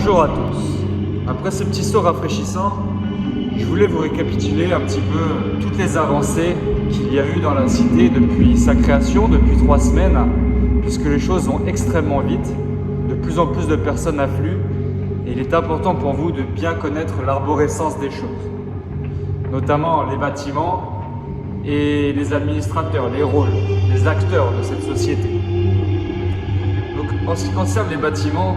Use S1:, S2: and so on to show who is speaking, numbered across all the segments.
S1: Bonjour à tous. Après ce petit saut rafraîchissant, je voulais vous récapituler un petit peu toutes les avancées qu'il y a eu dans la cité depuis sa création, depuis 3 semaines, puisque les choses vont extrêmement vite, de plus en plus de personnes affluent, et il est important pour vous de bien connaître l'arborescence des choses, notamment les bâtiments et les administrateurs, les rôles, les acteurs de cette société. Donc, en ce qui concerne les bâtiments,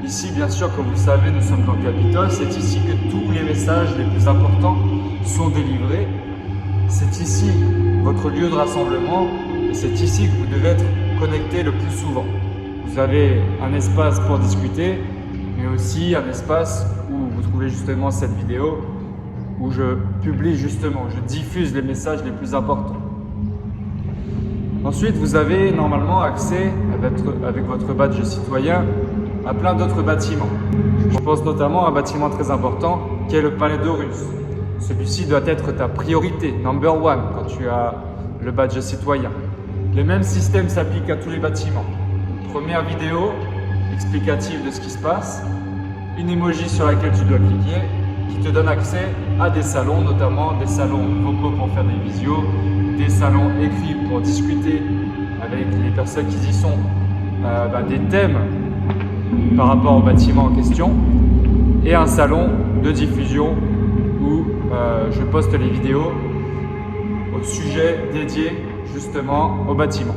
S1: ici, bien sûr, comme vous le savez, nous sommes dans le Capitole. C'est ici que tous les messages les plus importants sont délivrés. C'est ici votre lieu de rassemblement et c'est ici que vous devez être connecté le plus souvent. Vous avez un espace pour discuter, mais aussi un espace où vous trouvez justement cette vidéo, où je publie justement, je diffuse les messages les plus importants. Ensuite, vous avez normalement accès avec votre badge citoyen à plein d'autres bâtiments. Je pense notamment à un bâtiment très important qui est le Palais d'Horus. Celui-ci doit être ta priorité, number one, quand tu as le badge citoyen. Le même système s'applique à tous les bâtiments. Une première vidéo explicative de ce qui se passe, une emoji sur laquelle tu dois cliquer, qui te donne accès à des salons, notamment des salons vocaux pour faire des visios, des salons écrits pour discuter avec les personnes qui y sont, des thèmes par rapport au bâtiment en question, et un salon de diffusion où je poste les vidéos au sujet dédié justement au bâtiment.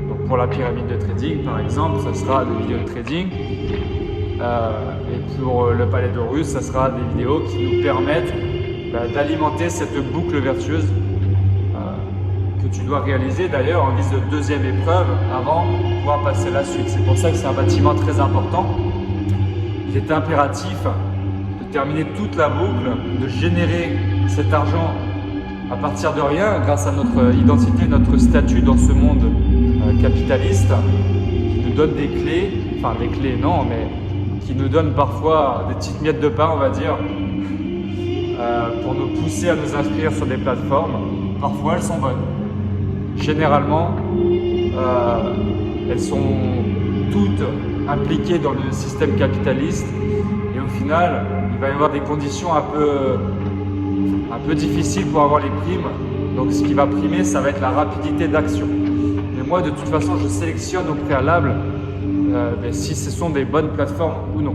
S1: Donc pour la pyramide de trading par exemple, ça sera des vidéos de trading, et pour le Palais d'Horus, ça sera des vidéos qui nous permettent d'alimenter cette boucle vertueuse que tu dois réaliser d'ailleurs en guise de deuxième épreuve avant de pouvoir passer à la suite. C'est pour ça que c'est un bâtiment très important. Il est impératif de terminer toute la boucle, de générer cet argent à partir de rien grâce à notre identité, notre statut dans ce monde capitaliste qui nous donne des clés, enfin des clés non, mais qui nous donne parfois des petites miettes de pain, on va dire, pour nous pousser à nous inscrire sur des plateformes. Parfois elles sont bonnes. Généralement, elles sont toutes impliquées dans le système capitaliste et au final, il va y avoir des conditions un peu difficiles pour avoir les primes. Donc ce qui va primer, ça va être la rapidité d'action. Mais moi, de toute façon, je sélectionne au préalable si ce sont des bonnes plateformes ou non.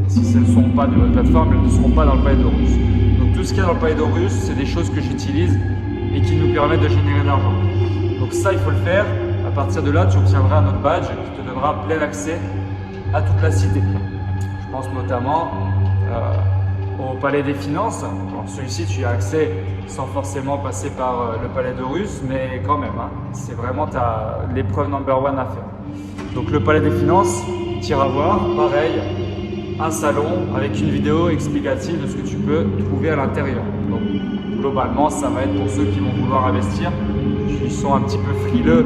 S1: Si ce ne sont pas de bonnes plateformes, elles ne seront pas dans le Palais d'Horus. Donc tout ce qu'il y a dans le Palais d'Horus, c'est des choses que j'utilise et qui nous permettent de générer de l'argent. Donc ça, il faut le faire. À partir de là, tu obtiendras un autre badge qui te donnera plein accès à toute la cité. Je pense notamment au Palais des Finances. Celui-ci, tu y as accès sans forcément passer par le Palais d'Horus, mais quand même, c'est vraiment l'épreuve number one à faire. Donc le Palais des Finances, tu iras voir, pareil, un salon avec une vidéo explicative de ce que tu peux trouver à l'intérieur. Donc globalement, ça va être pour ceux qui vont vouloir investir, qui sont un petit peu frileux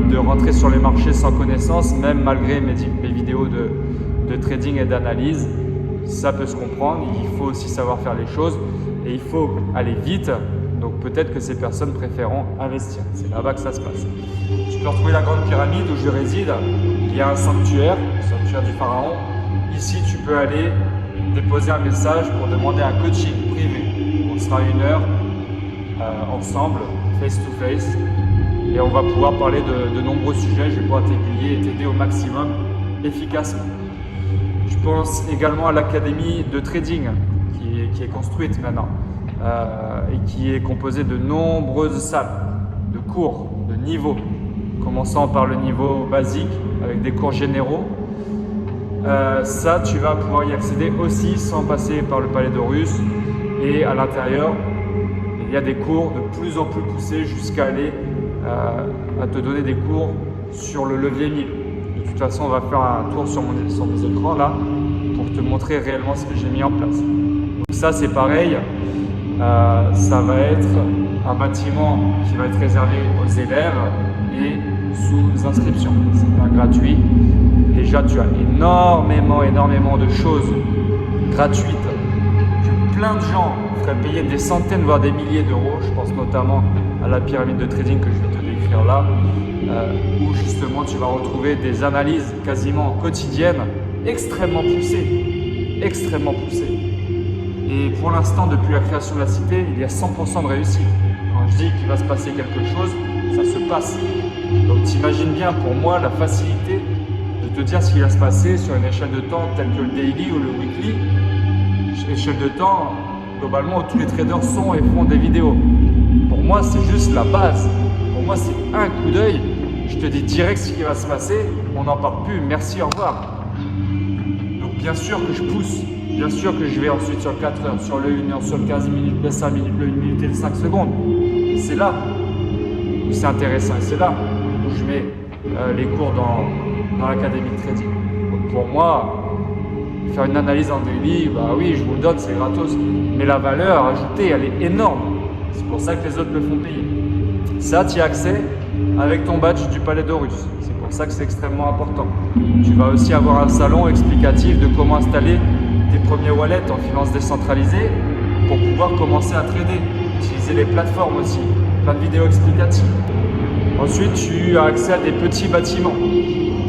S1: de rentrer sur les marchés sans connaissance, même malgré mes vidéos de trading et d'analyse. Ça peut se comprendre, il faut aussi savoir faire les choses et il faut aller vite. Donc peut-être que ces personnes préféreront investir. C'est là-bas que ça se passe. Tu peux retrouver la grande pyramide où je réside. Il y a un sanctuaire, le sanctuaire du pharaon. Ici, tu peux aller déposer un message pour demander un coaching privé. On sera 1 heure ensemble, face to face, et on va pouvoir parler de nombreux sujets. Je vais pouvoir t'aiguiller et t'aider au maximum efficacement. Je pense également à l'académie de trading qui est construite maintenant et qui est composée de nombreuses salles, de cours, de niveaux, commençant par le niveau basique avec des cours généraux. Ça, tu vas pouvoir y accéder aussi sans passer par le Palais d'Horus. Et à l'intérieur, il y a des cours de plus en plus poussés jusqu'à aller à te donner des cours sur le levier 1000. De toute façon, on va faire un tour sur mes écrans là pour te montrer réellement ce que j'ai mis en place. Donc ça, c'est pareil. Ça va être un bâtiment qui va être réservé aux élèves et sous inscription. C'est pas gratuit. Déjà, tu as énormément de choses gratuites que plein de gens feraient payer des centaines voire des milliers d'euros. Je pense notamment à la pyramide de trading que je vais te décrire là, où justement tu vas retrouver des analyses quasiment quotidiennes extrêmement poussée. Extrêmement poussée. Et pour l'instant, depuis la création de la cité, il y a 100% de réussite. Quand je dis qu'il va se passer quelque chose, ça se passe. Donc t'imagines bien pour moi la facilité de te dire ce qui va se passer sur une échelle de temps telle que le daily ou le weekly. Échelle de temps, globalement, où tous les traders sont et font des vidéos. Pour moi, c'est juste la base. Pour moi, c'est un coup d'œil. Je te dis direct ce qui va se passer. On n'en parle plus. Merci, au revoir. Donc bien sûr que je pousse. Bien sûr que je vais ensuite sur le 4 heures, sur le 1 heure, sur le 15 minutes, le 5 minutes, le 1 minute et le 5 secondes. C'est là où c'est intéressant. Et c'est là où je mets les cours dans l'académie de trading. Donc pour moi, faire une analyse en daily, bah oui, je vous le donne, c'est gratos. Mais la valeur ajoutée, elle est énorme. C'est pour ça que les autres le font payer. Ça, tu y as accès avec ton badge du Palais d'Horus. C'est pour ça que c'est extrêmement important. Tu vas aussi avoir un salon explicatif de comment installer tes premiers wallets en finance décentralisée pour pouvoir commencer à trader. Utiliser les plateformes aussi. Plein de vidéos explicatives. Ensuite, tu as accès à des petits bâtiments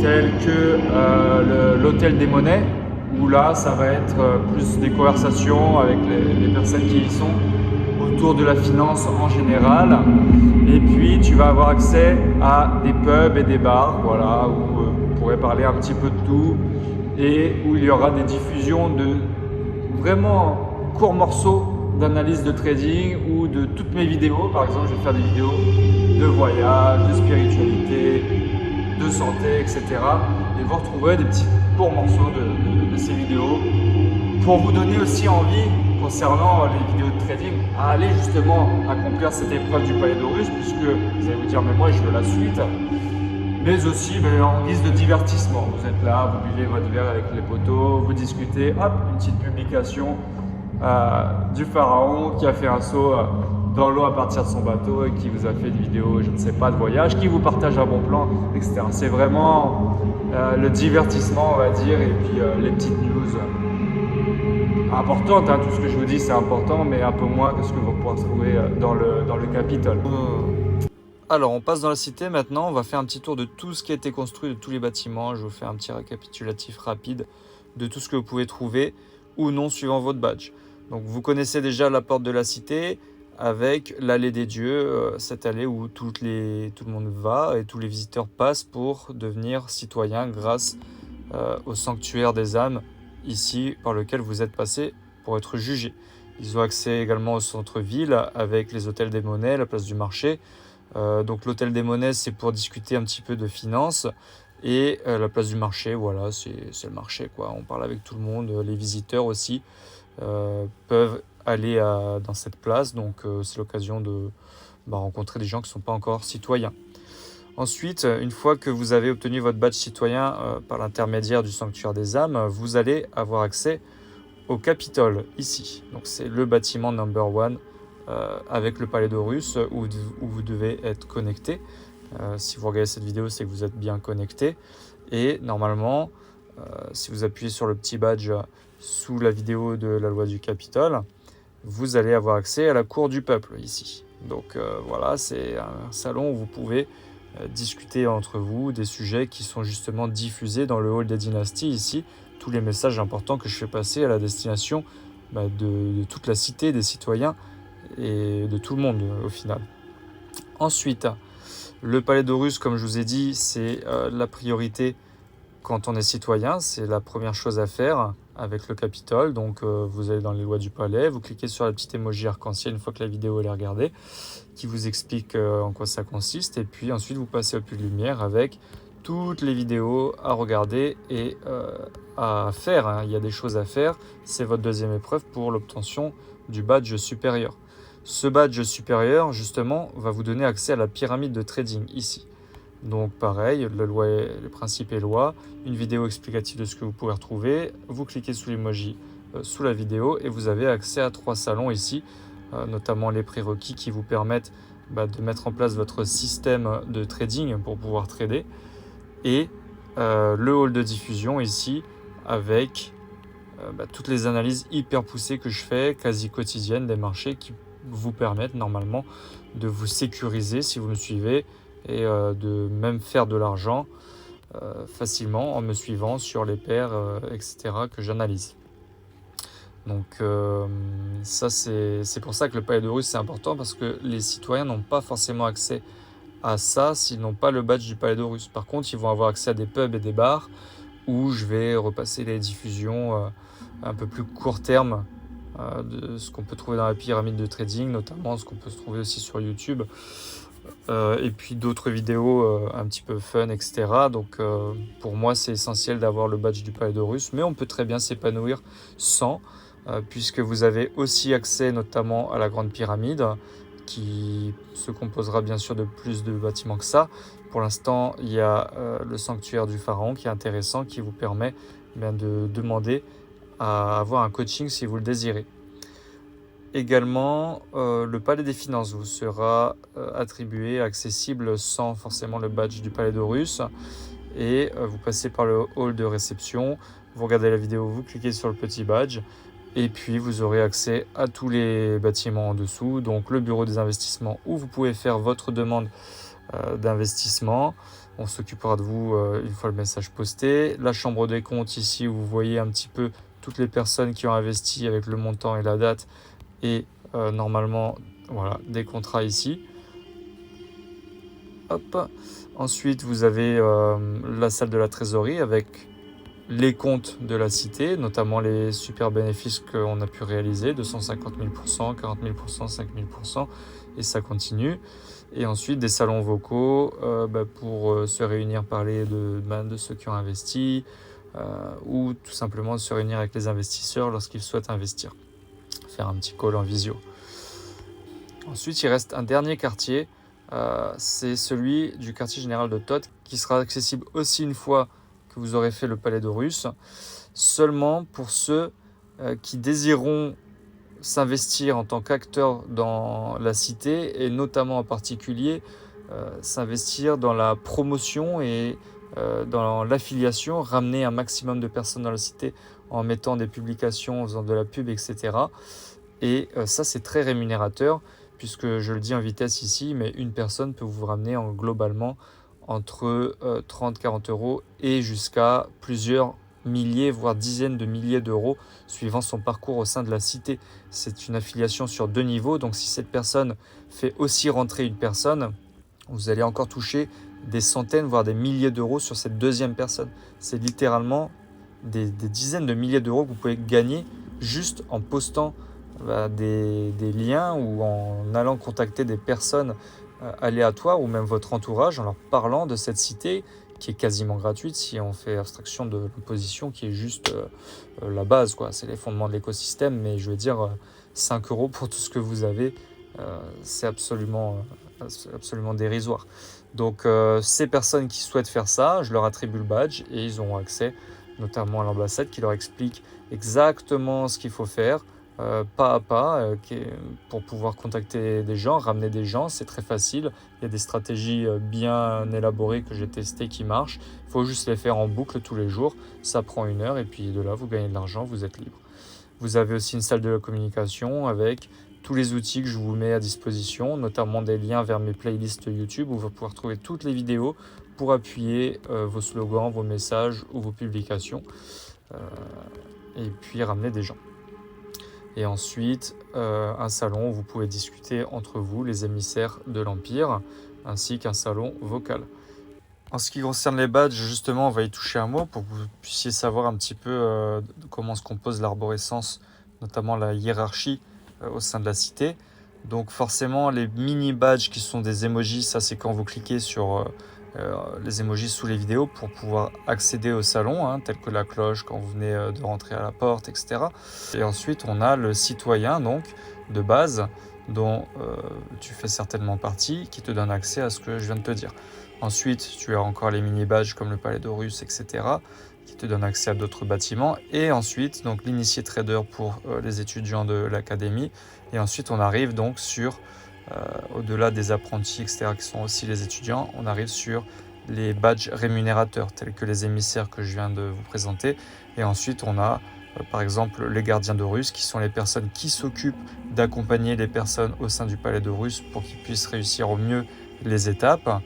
S1: tels que l'hôtel des monnaies, où là, ça va être plus des conversations avec les personnes qui y sont autour de la finance en général. Et puis, tu vas avoir accès à des pubs et des bars, voilà, où vous pourrez parler un petit peu de tout et où il y aura des diffusions de vraiment courts morceaux d'analyse de trading ou de toutes mes vidéos. Par exemple, je vais faire des vidéos de voyage, de spiritualité, de santé, etc. Et vous retrouverez des petits courts morceaux de ces vidéos pour vous donner aussi envie concernant les vidéos de trading à aller justement accomplir cette épreuve du Palais d'Horus, puisque vous allez vous dire mais moi je veux la suite, mais aussi en guise de divertissement. Vous êtes là, vous buvez votre verre avec les potos, vous discutez, hop, une petite publication du pharaon qui a fait un saut dans l'eau à partir de son bateau et qui vous a fait une vidéo, je ne sais pas, de voyage, qui vous partage un bon plan, etc. C'est vraiment le divertissement, on va dire, et puis les petites news importantes. Hein. Tout ce que je vous dis, c'est important, mais un peu moins que ce que vous pourrez trouver dans le Capitole. Alors, on passe dans la cité maintenant. On va faire un petit tour de tout ce qui a été construit, de tous les bâtiments. Je vous fais un petit récapitulatif rapide de tout ce que vous pouvez trouver ou non suivant votre badge. Donc, vous connaissez déjà la porte de la cité avec l'allée des dieux, cette allée où tout le monde va et tous les visiteurs passent pour devenir citoyens grâce au sanctuaire des âmes, ici par lequel vous êtes passé pour être jugé. Ils ont accès également au centre-ville avec les hôtels des monnaies, la place du marché. Donc l'hôtel des monnaies, c'est pour discuter un petit peu de finances. Et la place du marché, voilà, c'est le marché, quoi. On parle avec tout le monde. Les visiteurs aussi peuvent aller dans cette place. Donc c'est l'occasion de rencontrer des gens qui ne sont pas encore citoyens. Ensuite, une fois que vous avez obtenu votre badge citoyen par l'intermédiaire du sanctuaire des âmes, vous allez avoir accès au Capitole, ici. Donc c'est le bâtiment number 1 avec le Palais d'Horus où vous devez être connecté. Si vous regardez cette vidéo, c'est que vous êtes bien connecté. Et normalement, si vous appuyez sur le petit badge sous la vidéo de la loi du Capitole, vous allez avoir accès à la cour du peuple ici. Donc voilà, c'est un salon où vous pouvez discuter entre vous des sujets qui sont justement diffusés dans le hall des dynasties ici. Tous les messages importants que je fais passer à la destination de toute la cité, des citoyens et de tout le monde au final. Ensuite, le Palais d'Horus, comme je vous ai dit, c'est la priorité quand on est citoyen. C'est la première chose à faire avec le Capitole. Donc vous allez dans les lois du palais, vous cliquez sur la petite emoji arc-en-ciel une fois que la vidéo est regardée, qui vous explique en quoi ça consiste. Et puis ensuite, vous passez au puits de lumière avec toutes les vidéos à regarder et à faire. Hein. Il y a des choses à faire. C'est votre deuxième épreuve pour l'obtention du badge supérieur. Ce badge supérieur, justement, va vous donner accès à la pyramide de trading ici. Donc pareil, les principes et lois, une vidéo explicative de ce que vous pouvez retrouver. Vous cliquez sous l'emoji sous la vidéo et vous avez accès à 3 salons ici, notamment les prérequis qui vous permettent de mettre en place votre système de trading pour pouvoir trader. Et le hall de diffusion ici avec toutes les analyses hyper poussées que je fais, quasi quotidiennes des marchés qui vous permettent normalement de vous sécuriser si vous me suivez et de même faire de l'argent
S2: facilement en me suivant sur les paires, etc. que j'analyse. Donc ça c'est pour ça que le palais de Russe c'est important, parce que les citoyens n'ont pas forcément accès à ça s'ils n'ont pas le badge du palais de Russe. Par contre, ils vont avoir accès à des pubs et des bars où je vais repasser les diffusions un peu plus court terme de ce qu'on peut trouver dans la pyramide de trading, notamment ce qu'on peut se trouver aussi sur YouTube, et puis d'autres vidéos un petit peu fun, etc. Donc pour moi c'est essentiel d'avoir le badge du palais de Russe, mais on peut très bien s'épanouir sans, puisque vous avez aussi accès notamment à la grande pyramide, qui se composera bien sûr de plus de bâtiments que ça. Pour l'instant, il y a le sanctuaire du pharaon qui est intéressant, qui vous permet de demander à avoir un coaching si vous le désirez. Également, le palais des finances vous sera attribué, accessible sans forcément le badge du palais de Russe. Et vous passez par le hall de réception, vous regardez la vidéo, vous cliquez sur le petit badge, et puis vous aurez accès à tous les bâtiments en dessous, donc le bureau des investissements où vous pouvez faire votre demande d'investissement. On s'occupera de vous une fois le message posté. La chambre des comptes ici où vous voyez un petit peu toutes les personnes qui ont investi avec le montant et la date, et normalement voilà, des contrats ici. Hop. Ensuite vous avez la salle de la trésorerie avec les comptes de la cité, notamment les super bénéfices qu'on a pu réaliser, 250 000%, 40 000%, 5 000%, et ça continue. Et ensuite des salons vocaux pour se réunir, parler de ceux qui ont investi, ou tout simplement se réunir avec les investisseurs lorsqu'ils souhaitent investir, faire un petit call en visio. Ensuite il reste un dernier quartier, c'est celui du quartier général de Thoth, qui sera accessible aussi une fois que vous aurez fait le palais de Russe, seulement pour ceux qui désireront s'investir en tant qu'acteur dans la cité, et notamment en particulier s'investir dans la promotion et dans l'affiliation, ramener un maximum de personnes dans la cité en mettant des publications, en faisant de la pub, etc. Et ça c'est très rémunérateur, puisque je le dis en vitesse ici, mais une personne peut vous ramener globalement entre 30-40 euros et jusqu'à plusieurs milliers, voire dizaines de milliers d'euros, suivant son parcours au sein de la cité. C'est une affiliation sur 2 niveaux, donc si cette personne fait aussi rentrer une personne, vous allez encore toucher des centaines, voire des milliers d'euros sur cette deuxième personne. C'est littéralement des dizaines de milliers d'euros que vous pouvez gagner juste en postant des liens, ou en allant contacter des personnes aléatoires, ou même votre entourage, en leur parlant de cette cité qui est quasiment gratuite si on fait abstraction de l'imposition qui est juste la base, quoi. C'est les fondements de l'écosystème, mais je veux dire 5 euros pour tout ce que vous avez, c'est absolument dérisoire. Donc ces personnes qui souhaitent faire ça, je leur attribue le badge et ils auront accès notamment à l'ambassade qui leur explique exactement ce qu'il faut faire, pas à pas, pour pouvoir contacter des gens, ramener des gens. C'est très facile, il y a des stratégies bien élaborées que j'ai testées qui marchent, il faut juste les faire en boucle tous les jours, ça prend 1 heure, et puis de là vous gagnez de l'argent, vous êtes libre. Vous avez aussi une salle de la communication avec tous les outils que je vous mets à disposition, notamment des liens vers mes playlists YouTube où vous allez pouvoir trouver toutes les vidéos pour appuyer vos slogans, vos messages ou vos publications, et puis ramener des gens. Et ensuite un salon où vous pouvez discuter entre vous, les émissaires de l'Empire, ainsi qu'un salon vocal. En ce qui concerne les badges, justement, on va y toucher un mot pour que vous puissiez savoir un petit peu comment se compose l'arborescence, notamment la hiérarchie au sein de la cité. Donc forcément, les mini-badges qui sont des emojis, ça c'est quand vous cliquez sur les emojis sous les vidéos pour pouvoir accéder au salon, tels que la cloche quand vous venez de rentrer à la porte, etc. Et ensuite, on a le citoyen, donc, de base, dont tu fais certainement partie, qui te donne accès à ce que je viens de te dire. Ensuite, tu as encore les mini-badges comme le palais de Russe, etc., qui te donnent accès à d'autres bâtiments. Et ensuite, donc l'initié trader pour les étudiants de l'académie. Et ensuite, on arrive donc sur, au-delà des apprentis, etc., qui sont aussi les étudiants, on arrive sur les badges rémunérateurs, tels que les émissaires que je viens de vous présenter. Et ensuite, on a par exemple les gardiens de Russe, qui sont les personnes qui s'occupent d'accompagner les personnes au sein du palais de Russe pour qu'ils puissent réussir au mieux les étapes.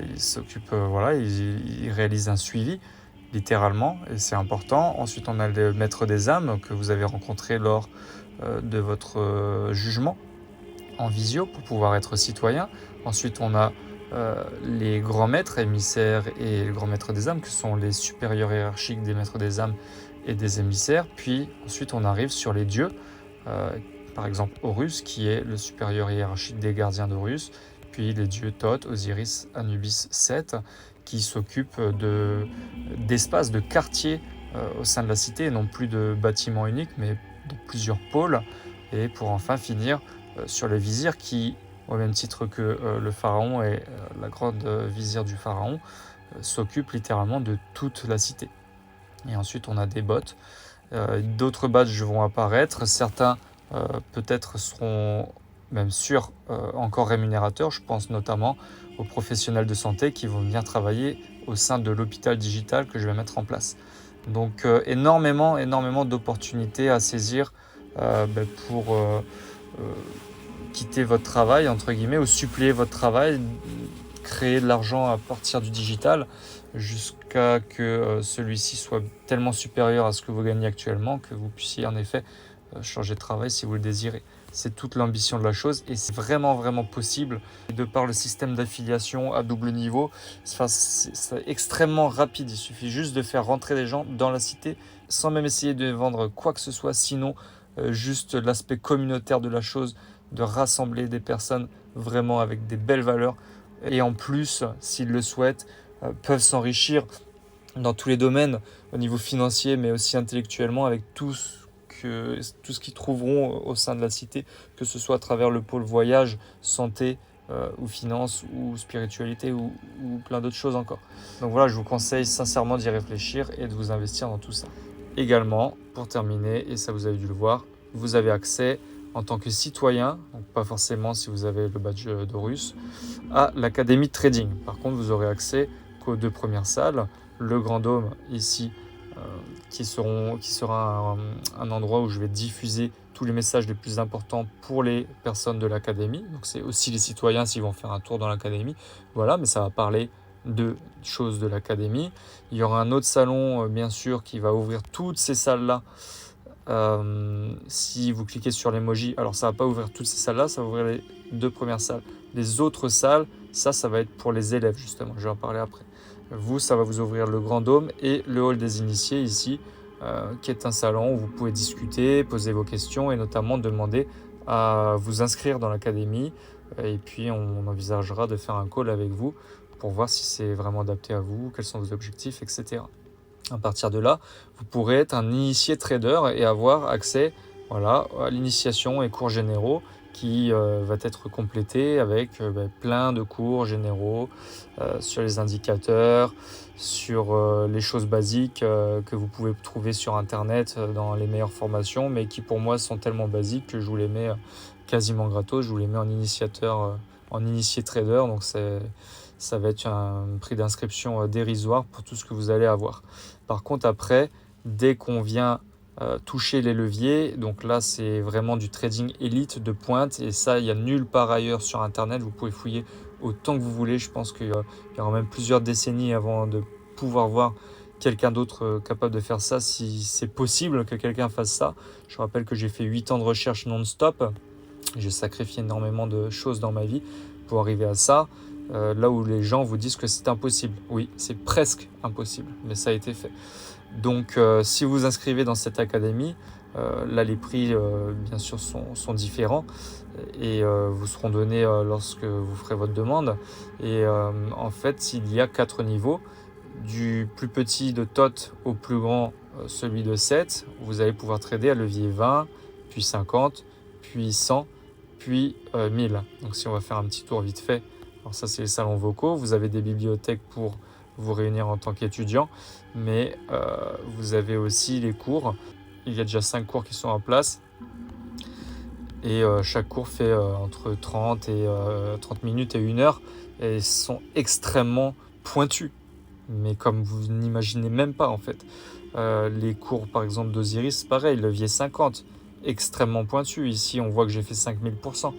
S2: Il s'occupe, il réalise un suivi, littéralement, et c'est important. Ensuite, on a le maître des âmes que vous avez rencontré lors de votre jugement en visio pour pouvoir être citoyen. Ensuite, on a les grands maîtres émissaires et les grands maîtres des âmes, qui sont les supérieurs hiérarchiques des maîtres des âmes et des émissaires. Puis ensuite, on arrive sur les dieux, par exemple Horus, qui est le supérieur hiérarchique des gardiens d'Horus. Puis les dieux Thoth, Osiris, Anubis, Seth, qui s'occupent d'espaces, de quartiers au sein de la cité, et non plus de bâtiments uniques, mais de plusieurs pôles. Et pour enfin finir sur le vizir, qui, au même titre que le pharaon et la grande vizir du pharaon, s'occupe littéralement de toute la cité. Et ensuite, on a des bots. D'autres badges vont apparaître. Certains, peut-être, seront même sûrs encore rémunérateurs. Je pense notamment aux professionnels de santé qui vont venir travailler au sein de l'hôpital digital que je vais mettre en place. Donc, énormément d'opportunités à saisir pour quitter votre travail, entre guillemets, ou suppléer votre travail, créer de l'argent à partir du digital, jusqu'à que celui-ci soit tellement supérieur à ce que vous gagnez actuellement que vous puissiez en effet changer de travail si vous le désirez. C'est toute l'ambition de la chose, et c'est vraiment possible. De par le système d'affiliation à double niveau, c'est extrêmement rapide. Il suffit juste de faire rentrer des gens dans la cité sans même essayer de vendre quoi que ce soit, sinon juste l'aspect communautaire de la chose, de rassembler des personnes vraiment avec des belles valeurs, et en plus, s'ils le souhaitent, peuvent s'enrichir dans tous les domaines, au niveau financier, mais aussi intellectuellement, avec tout ce qu'ils trouveront au sein de la cité, que ce soit à travers le pôle voyage, santé, ou finance, ou spiritualité, ou plein d'autres choses encore. Donc voilà, je vous conseille sincèrement d'y réfléchir et de vous investir dans tout ça. Également, pour terminer, et ça vous avez dû le voir, vous avez accès en tant que citoyen, donc pas forcément si vous avez le badge d'Horus, à l'académie de trading. Par contre, vous aurez accès qu'aux 2 premières salles, le Grand Dôme ici, qui sera un endroit où je vais diffuser tous les messages les plus importants pour les personnes de l'académie. Donc c'est aussi les citoyens s'ils vont faire un tour dans l'académie. Voilà, mais ça va parler de choses de l'académie. Il y aura un autre salon, bien sûr, qui va ouvrir toutes ces salles-là. Si vous cliquez sur l'emoji, alors ça va pas ouvrir toutes ces salles-là, ça va ouvrir les 2 premières salles. Les autres salles, ça va être pour les élèves justement, je vais en parler après. Vous, ça va vous ouvrir le Grand Dôme et le hall des initiés ici, qui est un salon où vous pouvez discuter, poser vos questions et notamment demander à vous inscrire dans l'académie. Et puis on envisagera de faire un call avec vous pour voir si c'est vraiment adapté à vous, quels sont vos objectifs, etc. À partir de là, vous pourrez être un initié trader et avoir accès à l'initiation et cours généraux qui va être complété avec plein de cours généraux sur les indicateurs, sur les choses basiques que vous pouvez trouver sur Internet dans les meilleures formations, mais qui pour moi sont tellement basiques que je vous les mets quasiment gratos. Je vous les mets en initiateur, en initié trader, donc ça va être un prix d'inscription dérisoire pour tout ce que vous allez avoir. Par contre, après, dès qu'on vient toucher les leviers, donc là c'est vraiment du trading élite de pointe, et ça il n'y a nulle part ailleurs sur Internet. Vous pouvez fouiller autant que vous voulez. Je pense qu'il y aura même plusieurs décennies avant de pouvoir voir quelqu'un d'autre capable de faire ça, si c'est possible que quelqu'un fasse ça. Je rappelle que j'ai fait 8 ans de recherche non-stop. J'ai sacrifié énormément de choses dans ma vie pour arriver à ça. Là où les gens vous disent que c'est impossible. Oui, c'est presque impossible, mais ça a été fait. Donc, si vous vous inscrivez dans cette académie, là les prix, bien sûr, sont différents et vous seront donnés lorsque vous ferez votre demande. Et en fait, il y a 4 niveaux. Du plus petit de Thoth au plus grand, celui de Seth, vous allez pouvoir trader à levier 20, puis 50, puis 100, puis 1000. Donc si on va faire un petit tour vite fait, alors ça c'est les salons vocaux, vous avez des bibliothèques pour vous réunir en tant qu'étudiant, mais vous avez aussi les cours. Il y a déjà 5 cours qui sont en place, et chaque cours fait entre 30 minutes et 1 heure, et ils sont extrêmement pointus, mais comme vous n'imaginez même pas en fait. Les cours par exemple d'Osiris, pareil, levier 50, extrêmement pointu. Ici on voit que j'ai fait 5000%.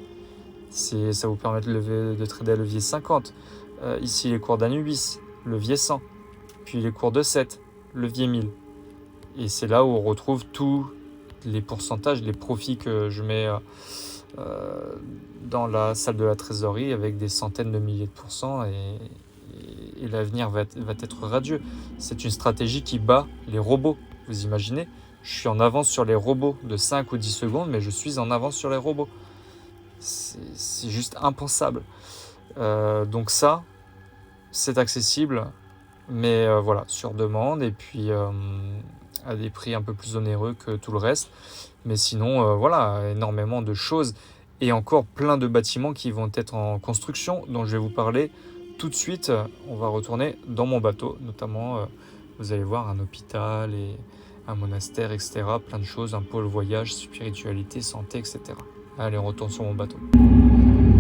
S2: Ça vous permet de trader à levier 50. ici les cours d'Anubis, levier 100, puis les cours de 7, levier 1000. Et c'est là où on retrouve tous les pourcentages, les profits que je mets dans la salle de la trésorerie avec des centaines de milliers de pourcents et l'avenir va être radieux. C'est une stratégie qui bat les robots. Vous imaginez, je suis en avance sur les robots de 5 ou 10 secondes, mais je suis en avance sur les robots. C'est juste impensable. Donc ça, c'est accessible, mais voilà, sur demande et puis à des prix un peu plus onéreux que tout le reste. Mais sinon, voilà, énormément de choses et encore plein de bâtiments qui vont être en construction, dont je vais vous parler tout de suite. On va retourner dans mon bateau, notamment, vous allez voir, un hôpital et un monastère, etc. Plein de choses, un pôle voyage, spiritualité, santé, etc. Allez, on retourne sur mon bateau.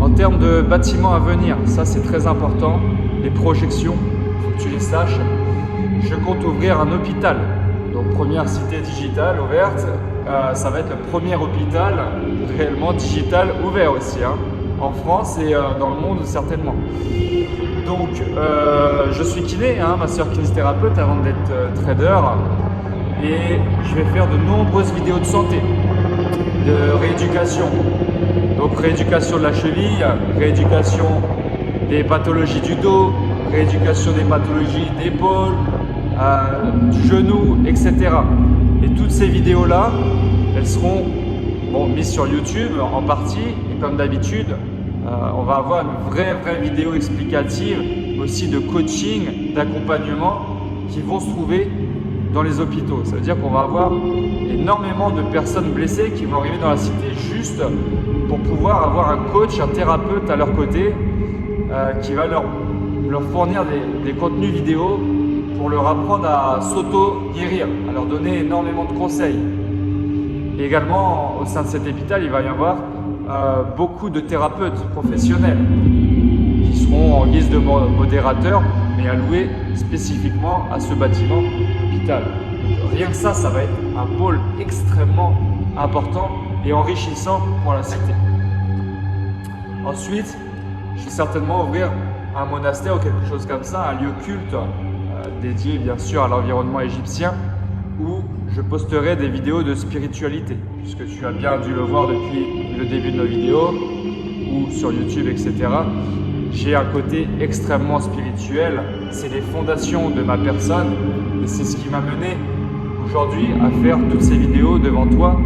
S1: En termes de bâtiments à venir, ça c'est très important, les projections, il faut que tu les saches. Je compte ouvrir un hôpital, donc première cité digitale ouverte, ça va être le premier hôpital réellement digital ouvert aussi, en France et dans le monde certainement. Donc je suis kiné, ma soeur kinésithérapeute avant d'être trader, et je vais faire de nombreuses vidéos de santé, de rééducation. Donc rééducation de la cheville, rééducation des pathologies du dos, rééducation des pathologies d'épaule, du genou, etc. Et toutes ces vidéos-là, elles seront mises sur YouTube en partie. Et comme d'habitude, on va avoir une vraie vidéo explicative, aussi de coaching, d'accompagnement qui vont se trouver dans les hôpitaux. Ça veut dire qu'on va avoir énormément de personnes blessées qui vont arriver dans la cité juste pour pouvoir avoir un coach, un thérapeute à leur côté qui va leur fournir des contenus vidéo pour leur apprendre à s'auto-guérir, à leur donner énormément de conseils. Et également, au sein de cet hôpital, il va y avoir beaucoup de thérapeutes professionnels qui seront en guise de modérateurs, mais alloués spécifiquement à ce bâtiment hôpital. Donc, rien que ça va être un pôle extrêmement important et enrichissant pour la cité. Ensuite, je vais certainement ouvrir un monastère ou quelque chose comme ça, un lieu culte dédié bien sûr à l'environnement égyptien, où je posterai des vidéos de spiritualité, puisque tu as bien dû le voir depuis le début de nos vidéos ou sur YouTube, etc. J'ai un côté extrêmement spirituel, c'est les fondations de ma personne et c'est ce qui m'a mené aujourd'hui à faire toutes ces vidéos devant toi,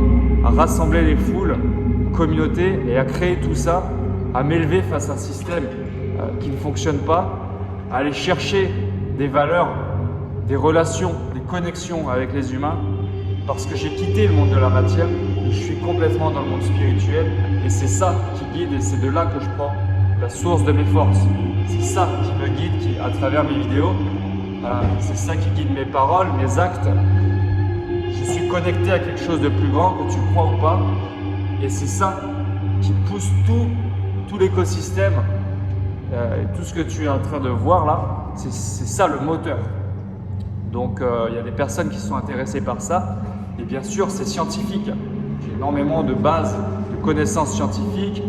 S1: à rassembler les foules, communautés et à créer tout ça, à m'élever face à un système qui ne fonctionne pas, à aller chercher des valeurs, des relations, des connexions avec les humains, parce que j'ai quitté le monde de la matière et je suis complètement dans le monde spirituel et c'est ça qui guide et c'est de là que je prends la source de mes forces. C'est ça qui me guide à travers mes vidéos, c'est ça qui guide mes paroles, mes actes. Je suis connecté à quelque chose de plus grand, que tu crois ou pas, et c'est ça qui pousse tout l'écosystème et tout ce que tu es en train de voir là, c'est ça le moteur. Donc il y a des personnes qui sont intéressées par ça, et bien sûr c'est scientifique. J'ai énormément de bases, de connaissances scientifiques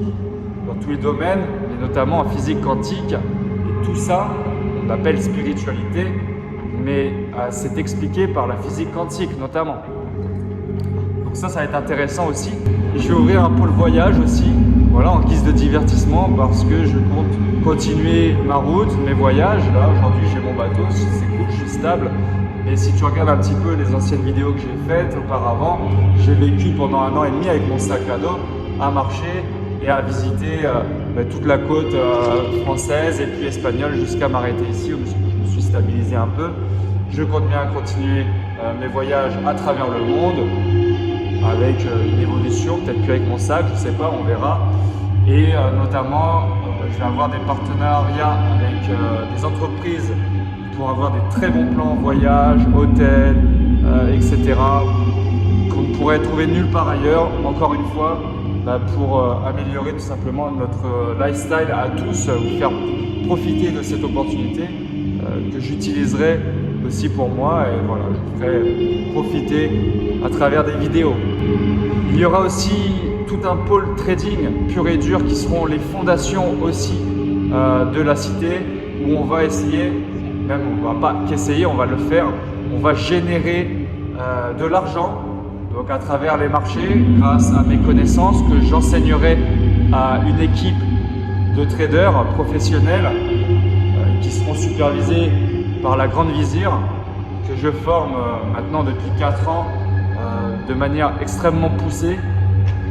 S1: dans tous les domaines, et notamment en physique quantique, et tout ça on l'appelle spiritualité, mais c'est expliqué par la physique quantique notamment. Donc ça va être intéressant aussi. Et je vais ouvrir un pôle voyage aussi, voilà, en guise de divertissement, parce que je compte continuer ma route, mes voyages. Là aujourd'hui j'ai mon bateau, c'est cool, je suis stable. Et si tu regardes un petit peu les anciennes vidéos que j'ai faites auparavant, j'ai vécu pendant 1 an et demi avec mon sac à dos à marcher et à visiter toute la côte française et puis espagnole jusqu'à m'arrêter ici où je me suis stabilisé un peu. Je compte bien continuer mes voyages à travers le monde avec une évolution, peut-être plus avec mon sac, je ne sais pas, on verra. Et notamment, je vais avoir des partenariats avec des entreprises pour avoir des très bons plans voyage, hôtels, etc. qu'on ne pourrait trouver nulle part ailleurs, encore une fois, pour améliorer tout simplement notre lifestyle à tous, vous faire profiter de cette opportunité que j'utiliserai aussi pour moi et voilà, je ferai profiter à travers des vidéos. Il y aura aussi tout un pôle trading pur et dur qui seront les fondations aussi de la cité où on va essayer, même on va pas qu'essayer, on va le faire, on va générer de l'argent, donc à travers les marchés, grâce à mes connaissances que j'enseignerai à une équipe de traders professionnels qui seront supervisés par la Grande Vizir, que je forme maintenant depuis 4 ans de manière extrêmement poussée,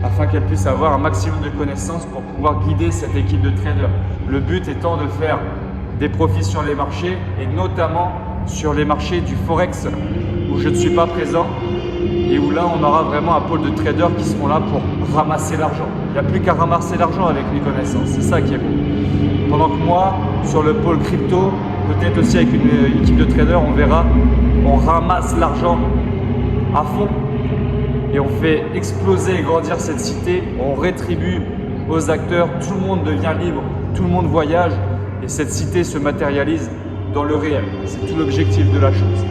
S1: afin qu'elle puisse avoir un maximum de connaissances pour pouvoir guider cette équipe de traders. Le but étant de faire des profits sur les marchés et notamment sur les marchés du Forex où je ne suis pas présent et où là on aura vraiment un pôle de traders qui seront là pour ramasser l'argent. Il n'y a plus qu'à ramasser l'argent avec mes connaissances, c'est ça qui est bon. Pendant que moi, sur le pôle crypto, peut-être aussi avec une équipe de traders, on verra, on ramasse l'argent à fond et on fait exploser et grandir cette cité, on rétribue aux acteurs, tout le monde devient libre, tout le monde voyage et cette cité se matérialise dans le réel. C'est tout l'objectif de la chose.